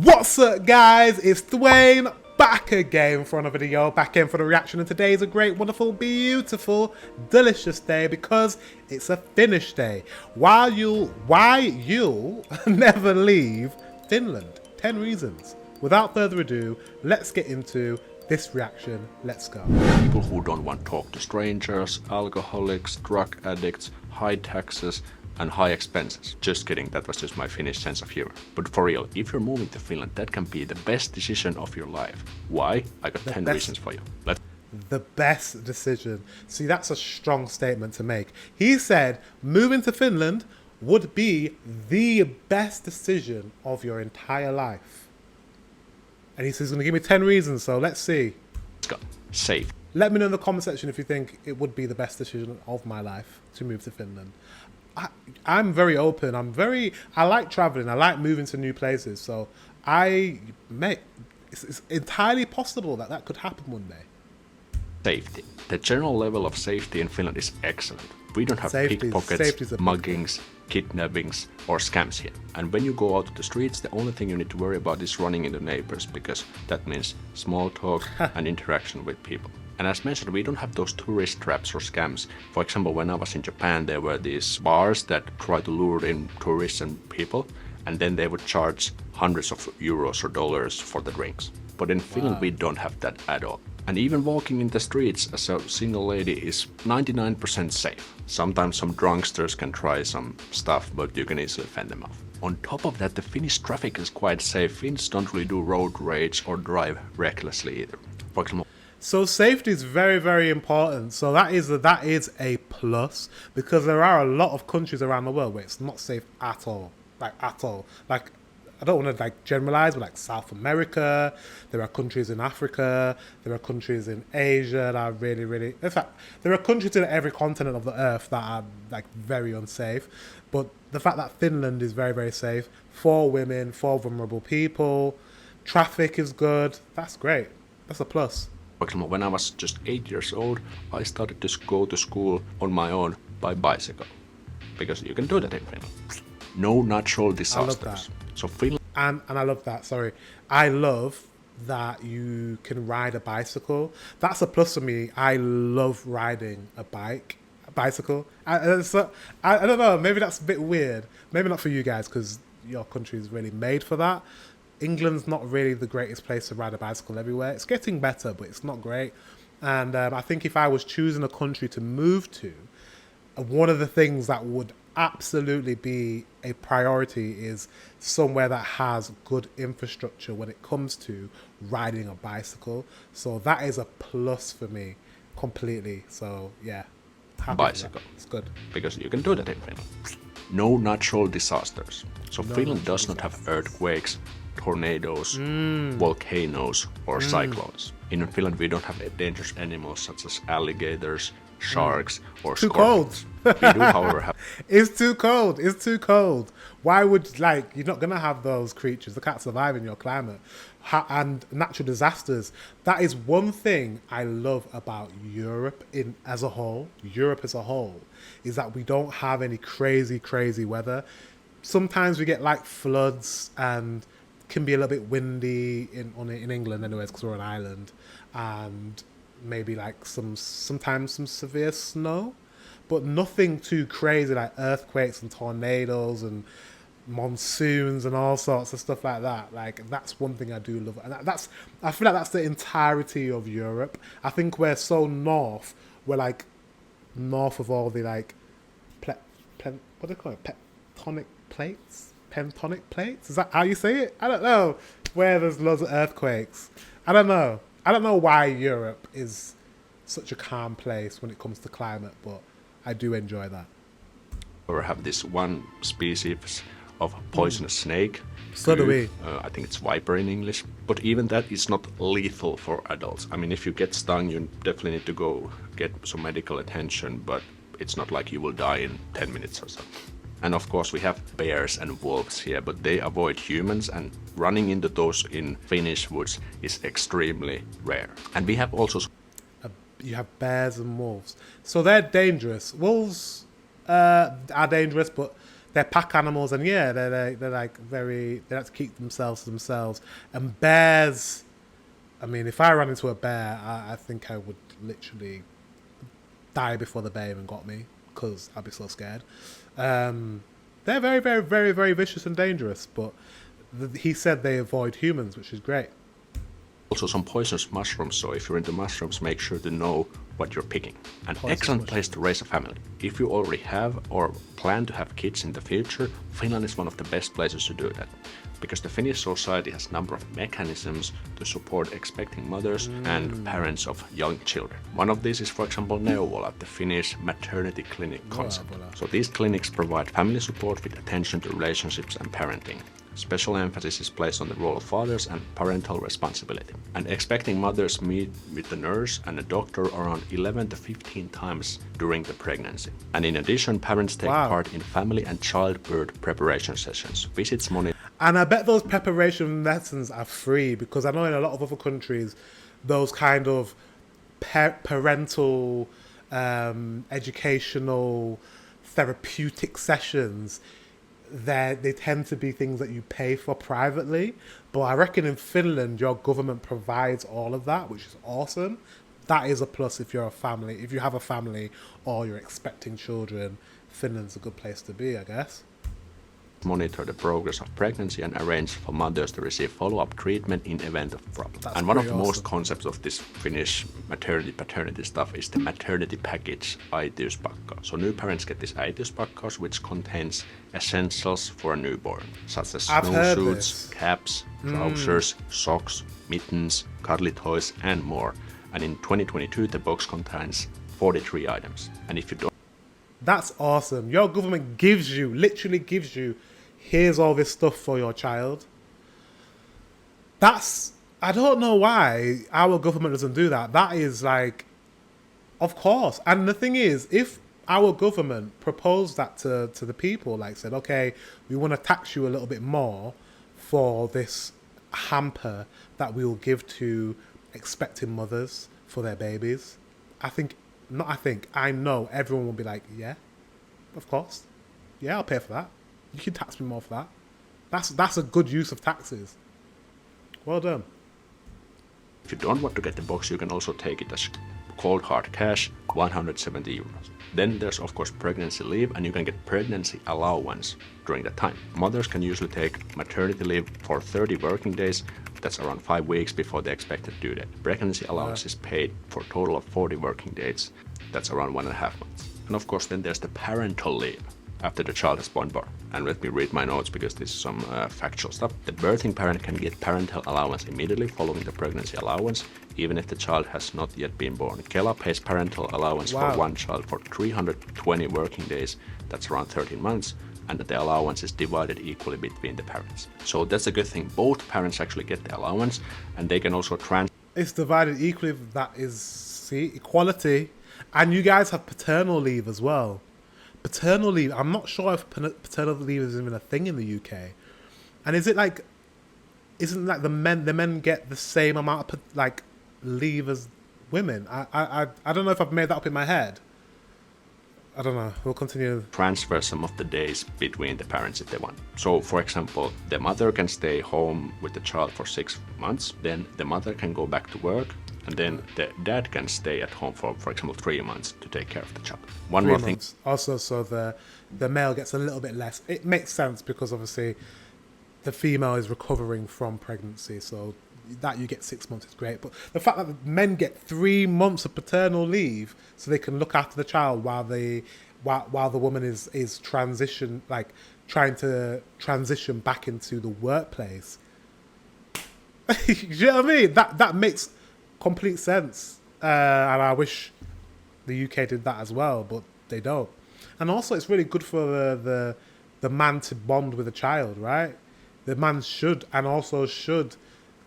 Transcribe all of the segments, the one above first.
What's up, guys? It's Dwayne back again for another video, back in for the reaction, and today is a great, wonderful, beautiful, delicious day because it's a Finnish day. Why you'll never leave Finland. 10 reasons. Without further ado, let's get into this reaction. Let's go. People who don't want to talk to strangers, alcoholics, drug addicts, high taxes and high expenses. Just kidding, that was just my Finnish sense of humor. But for real, if you're moving to Finland, that can be the best decision of your life. Why? I got 10 reasons for you. The best decision. See, that's a strong statement to make. He said moving to Finland would be the best decision of your entire life. And he says he's going to give me 10 reasons, so let's see. Let's go. Safe. Let me know in the comment section if you think it would be the best decision of my life to move to Finland. I'm very open. I like traveling. I like moving to new places. So it's entirely possible that that could happen one day. Safety. The general level of safety in Finland is excellent. We don't have pickpockets, muggings, kidnappings or scams here. And when you go out to the streets, the only thing you need to worry about is running into neighbors, because that means small talk and interaction with people. And as mentioned, we don't have those tourist traps or scams. For example, when I was in Japan, there were these bars that try to lure in tourists and people, and then they would charge hundreds of euros or dollars for the drinks. But in Finland, we don't have that at all. And even walking in the streets as a single lady is 99% safe. Sometimes some drunksters can try some stuff, but you can easily fend them off. On top of that, the Finnish traffic is quite safe. Finns don't really do road rage or drive recklessly either. For example, so safety is very, very important. So that is a plus, because there are a lot of countries around the world where it's not safe at all. Like I don't want to generalize, but like South America, there are countries in Africa, there are countries in Asia that are really, in fact, there are countries in every continent of the earth that are very unsafe. But the fact that Finland is very, very safe for women, for vulnerable people, traffic is good. That's great. That's a plus. For example, when I was just 8 years old, I started to go to school on my own by bicycle, because you can do that in Finland. No natural disasters. So Finland, and I love that. Sorry, I love that you can ride a bicycle. That's a plus for me. I love riding a bicycle. I don't know. Maybe that's a bit weird. Maybe not for you guys, because your country is really made for that. England's not really the greatest place to ride a bicycle everywhere. It's getting better, but it's not great. And I think if I was choosing a country to move to, one of the things that would absolutely be a priority is somewhere that has good infrastructure when it comes to riding a bicycle. So that is a plus for me completely. So yeah, bicycle. It's good. Because you can do that in Finland. No natural disasters. So Finland does not have earthquakes, tornadoes, volcanoes or cyclones. In Finland we don't have dangerous animals such as alligators, sharks or too scorpions. Cold. We do, however, have It's too cold. It's too cold. Why would you're not gonna have those creatures? They can't survive in your climate. And natural disasters. That is one thing I love about Europe as a whole. Europe as a whole is that we don't have any crazy weather. Sometimes we get floods and can be a little bit windy in England anyways, because we're an island, and maybe sometimes some severe snow, but nothing too crazy like earthquakes and tornadoes and monsoons and all sorts of stuff like that. That's one thing I do love, and I feel like that's the entirety of Europe. I think we're so north. We're north of all the what do they call it? Tectonic plates. Pentonic plates? Is that how you say it? I don't know. Where there's loads of earthquakes. I don't know. I don't know why Europe is such a calm place when it comes to climate, but I do enjoy that. Or have this one species of poisonous snake. So do we. I think it's viper in English. But even that is not lethal for adults. I mean, if you get stung, you definitely need to go get some medical attention, but it's not like you will die in 10 minutes or so. And of course we have bears and wolves here, but they avoid humans, and running into those in Finnish woods is extremely rare. And we have also... You have bears and wolves. So they're dangerous. Wolves are dangerous, but they're pack animals, and yeah, they're like very, they like to keep themselves to themselves. And bears, I mean, if I ran into a bear, I think I would literally die before the bear even got me, because I'd be so scared. They're very, very, very, very vicious and dangerous, but he said they avoid humans, which is great. Also some poisonous mushrooms, so if you're into mushrooms, make sure to know what you're picking. An excellent place to raise a family. If you already have or plan to have kids in the future, Finland is one of the best places to do that. Because the Finnish society has a number of mechanisms to support expecting mothers and parents of young children. One of these is, for example, Neuvola, the Finnish maternity clinic concept. So these clinics provide family support with attention to relationships and parenting. Special emphasis is placed on the role of fathers and parental responsibility. And expecting mothers meet with the nurse and a doctor around 11 to 15 times during the pregnancy. And in addition, parents take part in family and childbirth preparation sessions, visits monitored. And I bet those preparation lessons are free, because I know in a lot of other countries, those kind of parental, educational, therapeutic sessions, they tend to be things that you pay for privately. But I reckon in Finland, your government provides all of that, which is awesome. That is a plus if you're a family. If you have a family or you're expecting children, Finland's a good place to be, I guess. Monitor the progress of pregnancy and arrange for mothers to receive follow-up treatment in event of problem. And one of the most concepts of this Finnish maternity-paternity stuff is the maternity package, äitiyspakkaus. So new parents get this äitiyspakkaus, which contains essentials for a newborn, such as snowsuits, caps, trousers, socks, mittens, cuddly toys, and more. And in 2022, the box contains 43 items. And if you don't... That's awesome. Your government literally gives you, here's all this stuff for your child. I don't know why our government doesn't do that. That is like, of course. And the thing is, if our government proposed that to the people, like said, okay, we want to tax you a little bit more for this hamper that we will give to expecting mothers for their babies, I know everyone will be like, yeah, of course. Yeah, I'll pay for that. You can tax me more for that. That's a good use of taxes. Well done. If you don't want to get the box, you can also take it as cold hard cash, 170 euros. Then there's of course pregnancy leave, and you can get pregnancy allowance during that time. Mothers can usually take maternity leave for 30 working days. That's around 5 weeks before the expected due date. Pregnancy allowance is paid for a total of 40 working days. That's around 1.5 months. And of course, then there's the parental leave after the child has been born. And let me read my notes because this is some factual stuff. The birthing parent can get parental allowance immediately following the pregnancy allowance, even if the child has not yet been born. Kela pays parental allowance for one child for 320 working days. That's around 13 months. And the allowance is divided equally between the parents. So that's a good thing. Both parents actually get the allowance, and they can also It's divided equally. That is, see, equality. And you guys have paternal leave as well. Paternal leave, I'm not sure if paternal leave is even a thing in the UK. And is it like, isn't like the men get the same amount of like leave as women? I don't know if I've made that up in my head. I don't know. We'll continue. Transfer some of the days between the parents if they want. So, for example, the mother can stay home with the child for 6 months. Then the mother can go back to work. And then the dad can stay at home for example, 3 months to take care of the child. One more thing. Also, so the male gets a little bit less. It makes sense because obviously the female is recovering from pregnancy. So that you get 6 months is great. But the fact that the men get 3 months of paternal leave so they can look after the child while the woman is trying to transition back into the workplace. You know what I mean? That makes complete sense. And I wish the UK did that as well, but they don't. And also it's really good for the man to bond with the child, right? The man should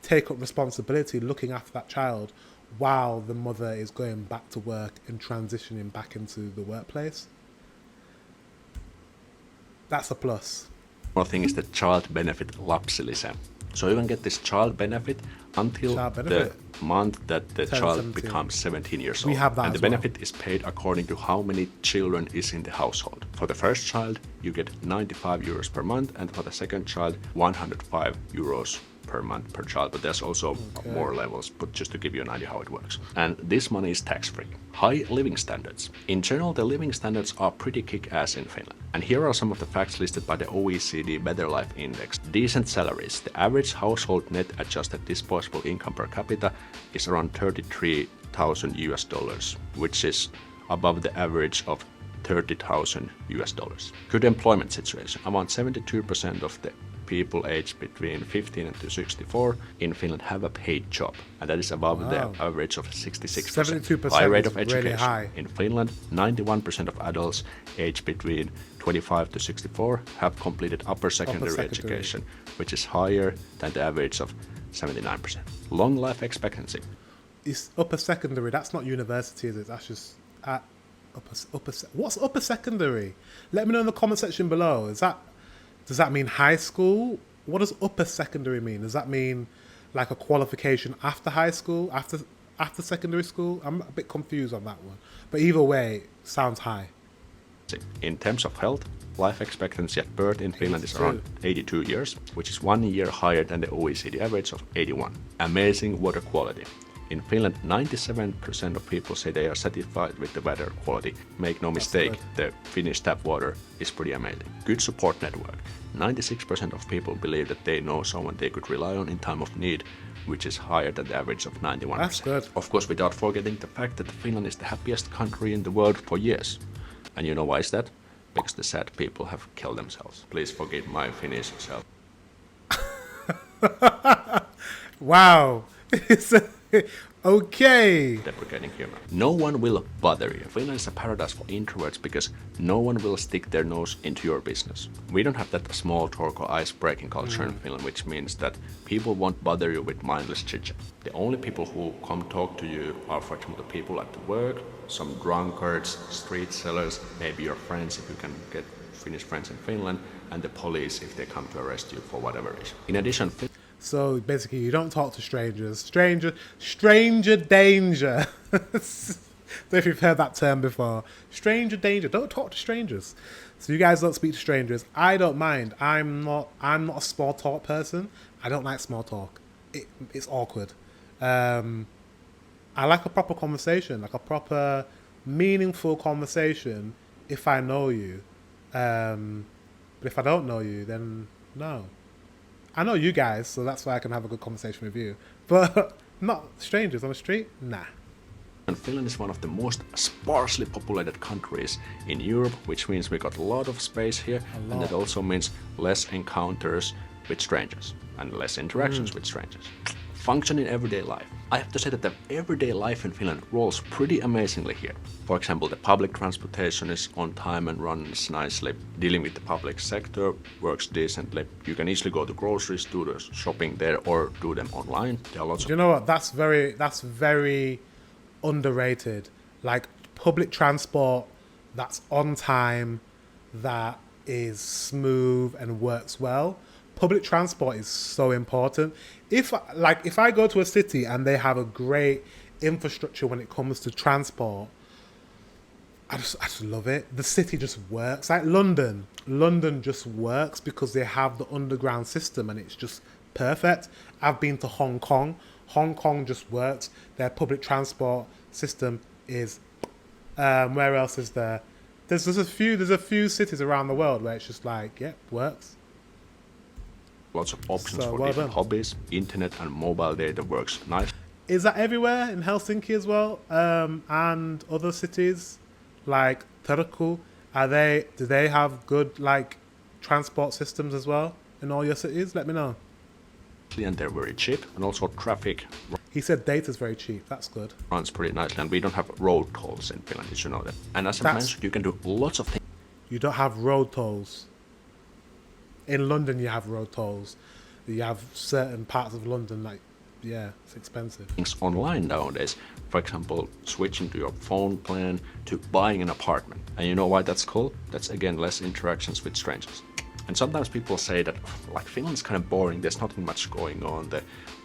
take up responsibility looking after that child while the mother is going back to work and transitioning back into the workplace. That's a plus. One thing is the child benefit lapsilisä. So you can get this child benefit until the month that the child becomes 17 years old. We have that and as the benefit is paid according to how many children is in the household. For the first child, you get 95 euros per month, and for the second child, 105 euros per month per child, but there's also more levels, but just to give you an idea how it works. And this money is tax-free. High living standards. In general, the living standards are pretty kick-ass in Finland. And here are some of the facts listed by the OECD Better Life Index. Decent salaries. The average household net adjusted disposable income per capita is around 33,000 US dollars, which is above the average of 30,000 US dollars. Good employment situation. Around 72% of the people aged between 15 and 64 in Finland have a paid job, and that is above the average of 66%. 72% high rate of education. Really high. In Finland, 91% of adults aged between 25 to 64 have completed upper secondary education, which is higher than the average of 79%. Long life expectancy. It's upper secondary. That's not university, is it? That's just at what's upper secondary? Let me know in the comment section below. Does that mean high school? What does upper secondary mean? Does that mean like a qualification after high school, after secondary school? I'm a bit confused on that one. But either way, sounds high. In terms of health, life expectancy at birth in Finland is around 82 years, which is 1 year higher than the OECD average of 81. Amazing water quality. In Finland, 97% of people say they are satisfied with the water quality. Make no mistake, the Finnish tap water is pretty amazing. Good support network. 96% of people believe that they know someone they could rely on in time of need, which is higher than the average of 91%. That's good. Of course, without forgetting the fact that Finland is the happiest country in the world for years. And you know why is that? Because the sad people have killed themselves. Please forgive my Finnish self. Wow. Okay. Deprecating humor. No one will bother you. Finland is a paradise for introverts because no one will stick their nose into your business. We don't have that small talk or ice-breaking culture in Finland, which means that people won't bother you with mindless chit-chat. The only people who come talk to you are, for example, the people at the work, some drunkards, street sellers, maybe your friends if you can get Finnish friends in Finland, and the police if they come to arrest you for whatever reason. In addition, so basically, you don't talk to strangers. Stranger danger. So if you've heard that term before, stranger danger. Don't talk to strangers. So you guys don't speak to strangers. I don't mind. I'm not a small talk person. I don't like small talk. It's awkward. I like a proper conversation, like a proper, meaningful conversation. If I know you, but if I don't know you, then no. I know you guys, so that's why I can have a good conversation with you. But not strangers on the street? Nah. And Finland is one of the most sparsely populated countries in Europe, which means we got a lot of space here. And that also means less encounters with strangers and less interactions with strangers. Function in everyday life. I have to say that the everyday life in Finland rolls pretty amazingly here. For example, the public transportation is on time and runs nicely. Dealing with the public sector works decently. You can easily go to groceries, do the shopping there, or do them online. There are lots of... You know what? That's very underrated. Like public transport that's on time, that is smooth and works well. Public transport is so important. If I go to a city and they have a great infrastructure when it comes to transport, I just love it. The city just works. Like London just works because they have the underground system and it's just perfect. I've been to Hong Kong. Hong Kong just works. Their public transport system is. Where else is there? There's a few cities around the world where it's just like, yeah, works. Lots of options for different hobbies. Internet and mobile data works nice. Is that everywhere in Helsinki as well? And other cities like Turku? Do they have good like transport systems as well in all your cities? Let me know. And they're very cheap, and also traffic. He said data's very cheap. That's good. Runs pretty nicely, and we don't have road tolls in Finland. Did you know that? And as I mentioned, you can do lots of things. You don't have road tolls. In London, you have road tolls. You have certain parts of London, like, yeah, it's expensive. Things online nowadays, for example, switching to your phone plan, to buying an apartment. And you know why that's cool? That's, again, less interactions with strangers. And sometimes people say that like Finland's kind of boring, there's nothing much going on, the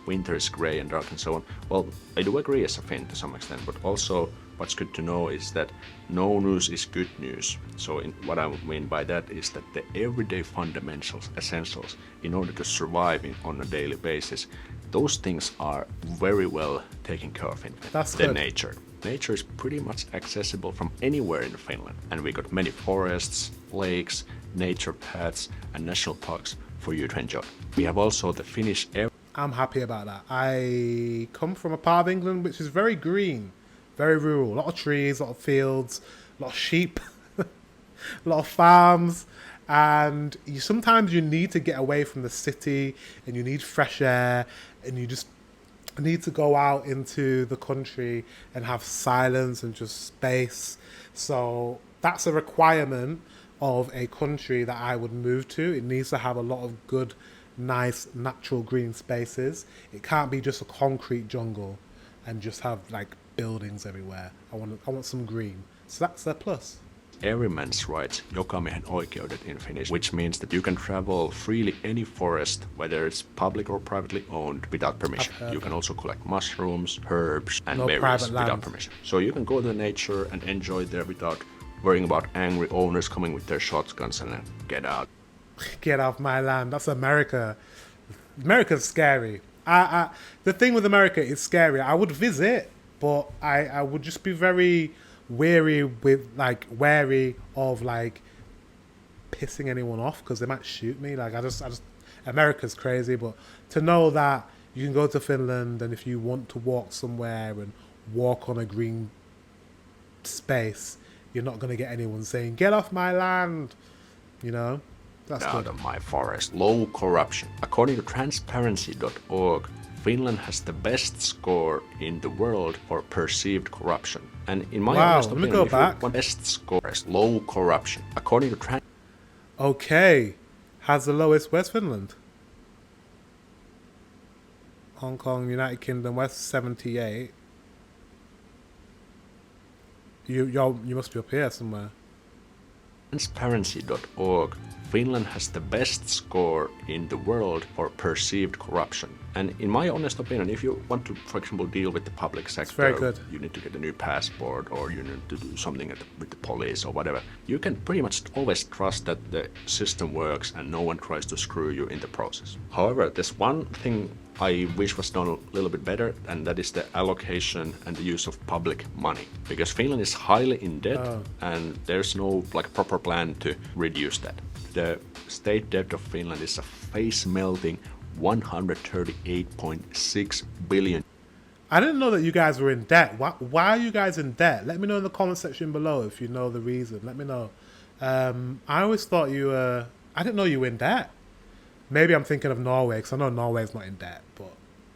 winter is grey and dark and so on. Well, I do agree as a Finn to some extent, but also what's good to know is that no news is good news. So what I mean by that is that the everyday fundamentals, essentials, in order to survive on a daily basis, those things are very well taken care of in Finland. That's the good. Nature. Nature is pretty much accessible from anywhere in Finland. And we got many forests, lakes, nature paths and national parks for you to enjoy. We have also the Finnish air. I'm happy about that. I come from a part of England which is very green, very rural. A lot of trees, a lot of fields, a lot of sheep, a lot of farms. And sometimes you need to get away from the city and you need fresh air and you just need to go out into the country and have silence and just space. So that's a requirement of a country that I would move to. It needs to have a lot of good, nice, natural green spaces. It can't be just a concrete jungle and just have like buildings everywhere. I want some green. So that's a plus. Everyman's rights, jokamiehen oikeudet in Finnish, which means that you can travel freely any forest, whether it's public or privately owned, without permission. You can also collect mushrooms, herbs, and berries without permission. So you can go to nature and enjoy there without worrying about angry owners coming with their shotguns and then get out. Get off my land. That's America. America's scary. The thing with America is scary. I would visit, but I would just be very wary of like pissing anyone off because they might shoot me. Like I just America's crazy, but to know that you can go to Finland and if you want to walk somewhere and walk on a green space, you're not going to get anyone saying get off my land, you know. That's out good. of my forest. Low corruption. According to transparency.org, Finland has the best score in the world for perceived corruption. And in my honest opinion, let me go back. Best score is low corruption. According to Okay. Has the lowest West Finland. Hong Kong, United Kingdom, West 78. You must be up here somewhere. Transparency.org, Finland has the best score in the world for perceived corruption. And in my honest opinion, if you want to, for example, deal with the public sector, very good. You need to get a new passport or you need to do something with the police or whatever, you can pretty much always trust that the system works and no one tries to screw you in the process. However, there's one thing I wish was done a little bit better, and that is the allocation and the use of public money. Because Finland is highly in debt and there's no like proper plan to reduce that. The state debt of Finland is a face-melting 138.6 billion. I didn't know that you guys were in debt. Why are you guys in debt? Let me know in the comment section below if you know the reason. Let me know. I always thought you were... I didn't know you were in debt. Maybe I'm thinking of Norway, because I know Norway's not in debt, but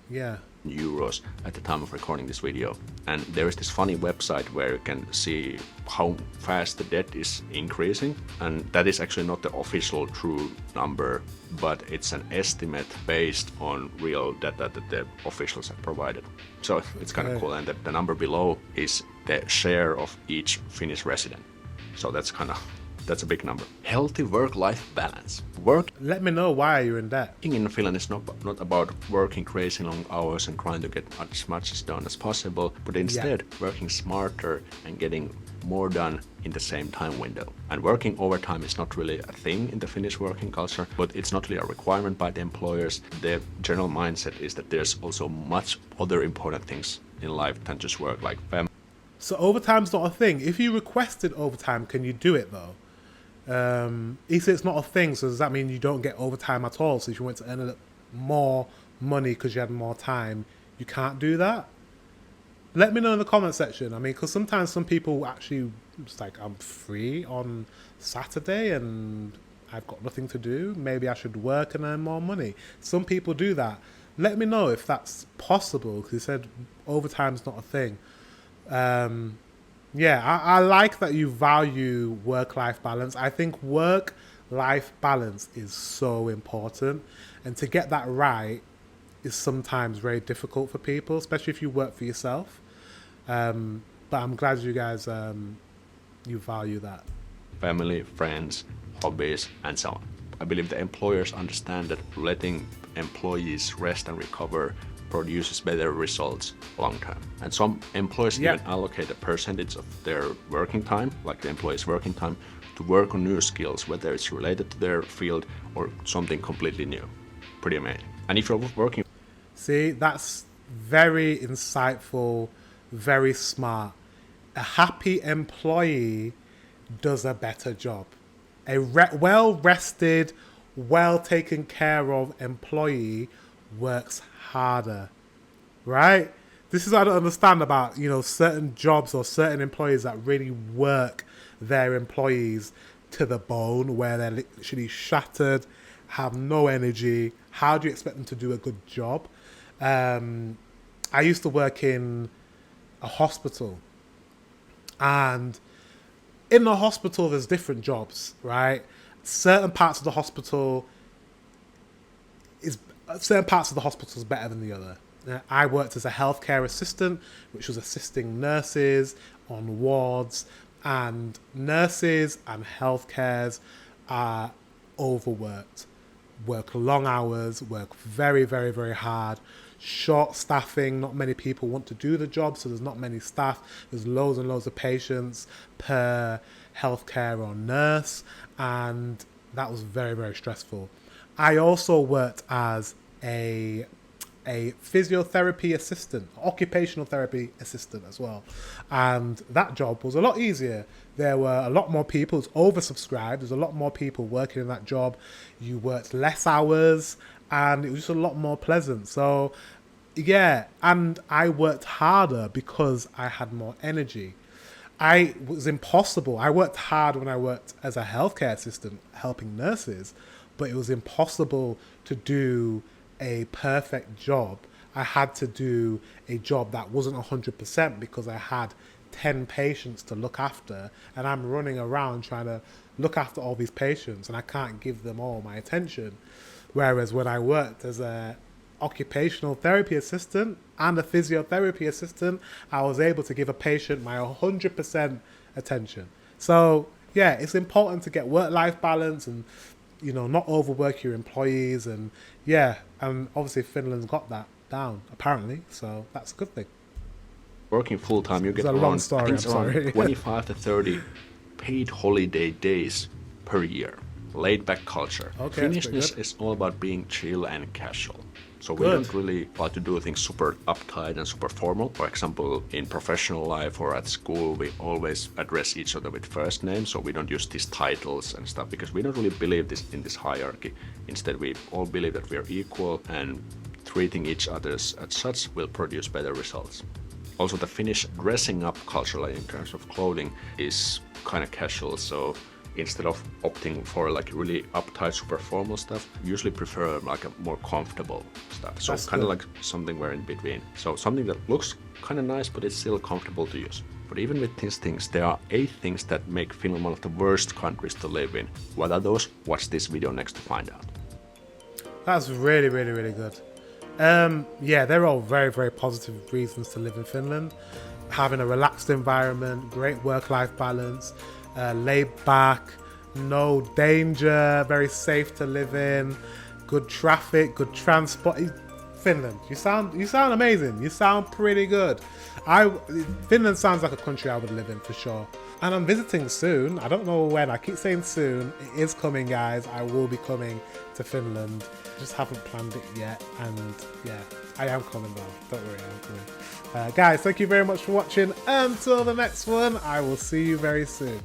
yeah. Euros at the time of recording this video. And there is this funny website where you can see how fast the debt is increasing. And that is actually not the official true number, but it's an estimate based on real data that the officials have provided. So it's kind of cool. And the number below is the share of each Finnish resident. So that's a big number. Healthy work-life balance. Let me know why you're in debt. Working in Finland is not about working crazy long hours and trying to get as much as done as possible, but instead working smarter and getting more done in the same time window. And working overtime is not really a thing in the Finnish working culture, but it's not really a requirement by the employers. The general mindset is that there's also much other important things in life than just work, like family. So overtime's not a thing. If you requested overtime, can you do it though? If it's not a thing, so does that mean you don't get overtime at all? So if you want to earn a little more money because you had more time, you can't do that? Let me know in the comment section. I mean, because sometimes some people actually, it's like, I'm free on Saturday and I've got nothing to do. Maybe I should work and earn more money. Some people do that. Let me know if that's possible, because you said overtime's not a thing. Yeah, I like that you value work-life balance. I think work-life balance is so important. And to get that right is sometimes very difficult for people, especially if you work for yourself. But I'm glad you guys, you value that. Family, friends, hobbies, and so on. I believe the employers understand that letting employees rest and recover produces better results long term. And some employers even allocate a percentage of their working time, like the employee's working time, to work on new skills, whether it's related to their field or something completely new. Pretty amazing. And if you're working... See, that's very insightful, very smart. A happy employee does a better job. A well-rested, well-taken care of employee works harder, right? This is what I don't understand about, you know, certain jobs or certain employees that really work their employees to the bone, where they're literally shattered, have no energy. How do you expect them to do a good job? I used to work in a hospital, and in the hospital there's different jobs, right? Certain parts of the hospital is better than the other. I worked as a healthcare assistant, which was assisting nurses on wards, and nurses and healthcares are overworked, work long hours, work very, very, very hard, short staffing, not many people want to do the job, so there's not many staff, there's loads and loads of patients per healthcare or nurse, and that was very, very stressful. I also worked as a physiotherapy assistant, occupational therapy assistant as well. And that job was a lot easier. There were a lot more people, it's oversubscribed, there's a lot more people working in that job. You worked less hours and it was just a lot more pleasant. So yeah, and I worked harder because I had more energy. I worked hard when I worked as a healthcare assistant helping nurses, but it was impossible to do a perfect job. I had to do a job that wasn't 100% because I had 10 patients to look after, and I'm running around trying to look after all these patients and I can't give them all my attention. Whereas when I worked as a occupational therapy assistant and a physiotherapy assistant, I was able to give a patient my 100% attention. So yeah, it's important to get work-life balance and, you know, not overwork your employees. And yeah, and obviously Finland's got that down apparently, so that's a good thing. Working full-time, you get around 25 to 30 paid holiday days per year. Laid-back culture. Okay, Finnishness is all about being chill and casual. So we don't really like to do things super uptight and super formal. For example, in professional life or at school, we always address each other with first names, so we don't use these titles and stuff, because we don't really believe in this hierarchy. Instead, we all believe that we are equal, and treating each other as such will produce better results. Also, the Finnish dressing up culture, like in terms of clothing, is kind of casual, so instead of opting for like really uptight, super formal stuff, usually prefer like a more comfortable stuff. So kind of like something we're in between. So something that looks kind of nice, but it's still comfortable to use. But even with these things, there are 8 things that make Finland one of the worst countries to live in. What are those? Watch this video next to find out. That's really, really, really good. Yeah, they're all very, very positive reasons to live in Finland. Having a relaxed environment, great work-life balance, laid back, no danger, very safe to live in, good traffic, good transport. Finland, you sound amazing. You sound pretty good. Finland sounds like a country I would live in for sure. And I'm visiting soon. I don't know when. I keep saying soon. It is coming, guys. I will be coming to Finland. Just haven't planned it yet. And yeah, I am coming though. Don't worry, I'm coming. Guys, thank you very much for watching. Until the next one, I will see you very soon.